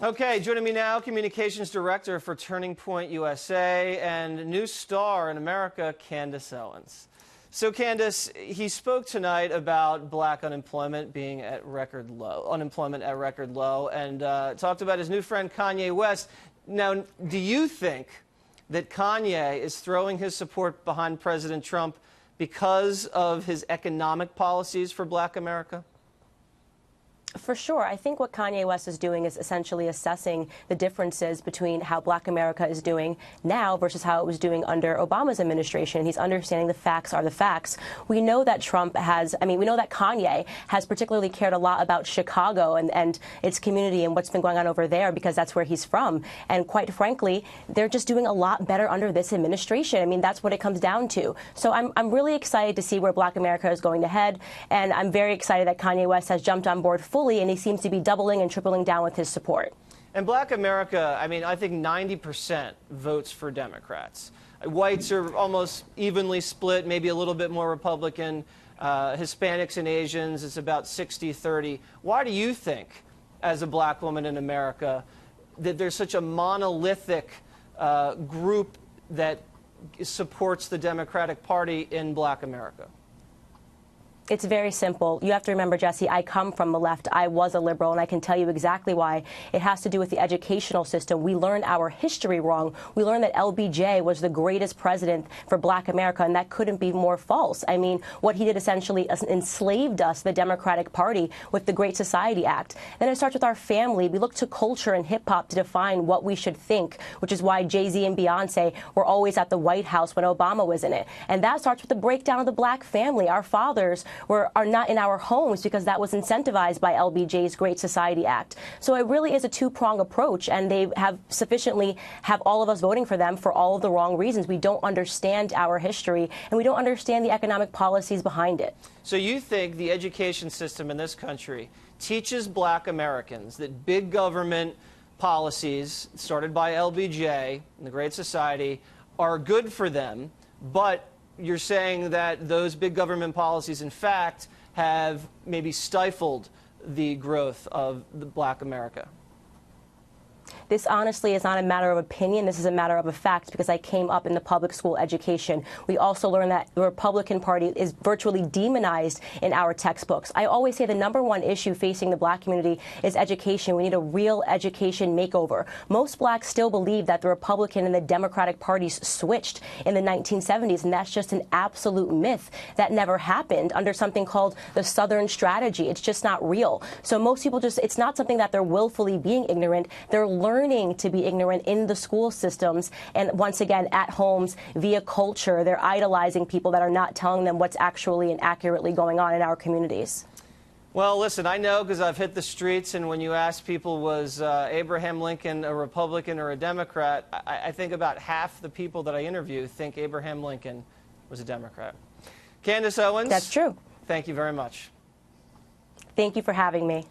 Okay, joining me now, Communications Director for Turning Point USA and new star in America, Candace Owens. So, Candace, he spoke tonight about black unemployment being at record low, and talked about his new friend Kanye West. Now, do you think that Kanye is throwing his support behind President Trump because of his economic policies for black America? For sure. I think what Kanye West is doing is essentially assessing the differences between how black America is doing now versus how it was doing under Obama's administration. He's understanding the facts are the facts. We know that we know that Kanye has particularly cared a lot about Chicago and its community and what's been going on over there because that's where he's from. And quite frankly, they're just doing a lot better under this administration. I mean, that's what it comes down to. So I'm really excited to see where black America is going to head. And I'm very excited that Kanye West has jumped on board fully, and he seems to be doubling and tripling down with his support. And black America, I mean, I think 90% votes for Democrats. Whites are almost evenly split, maybe a little bit more Republican. Hispanics and Asians, it's about 60-30. Why do you think, as a black woman in America, that there's such a monolithic group that supports the Democratic Party in black America? It's very simple. You have to remember, Jesse, I come from the left. I was a liberal, and I can tell you exactly why. It has to do with the educational system. We learned our history wrong. We learned that LBJ was the greatest president for black America, and that couldn't be more false. I mean, what he did essentially enslaved us, the Democratic Party, with the Great Society Act. Then it starts with our family. We look to culture and hip-hop to define what we should think, which is why Jay-Z and Beyonce were always at the White House when Obama was in it. And that starts with the breakdown of the black family. Our fathers are not in our homes because that was incentivized by LBJ's Great Society Act. So it really is a two-pronged approach, and they have all of us voting for them for all of the wrong reasons. We don't understand our history, and we don't understand the economic policies behind it. So you think the education system in this country teaches black Americans that big government policies started by LBJ and the Great Society are good for them, but you're saying that those big government policies, in fact, have maybe stifled the growth of the black America? This honestly is not a matter of opinion. This is a matter of a fact because I came up in the public school education. We also learned that the Republican Party is virtually demonized in our textbooks. I always say the #1 issue facing the black community is education. We need a real education makeover. Most blacks still believe that the Republican and the Democratic parties switched in the 1970s, and that's just an absolute myth. That never happened under something called the Southern Strategy. It's just not real. So most people it's not something that they're willfully being ignorant. They're learning to be ignorant in the school systems, and once again at homes via culture. They're idolizing people that are not telling them what's actually and accurately going on in our communities. Well, listen, I know because I've hit the streets, and when you ask people, was Abraham Lincoln a Republican or a Democrat, I think about half the people that I interview think Abraham Lincoln was a Democrat. Candace Owens. That's true. Thank you very much. Thank you for having me.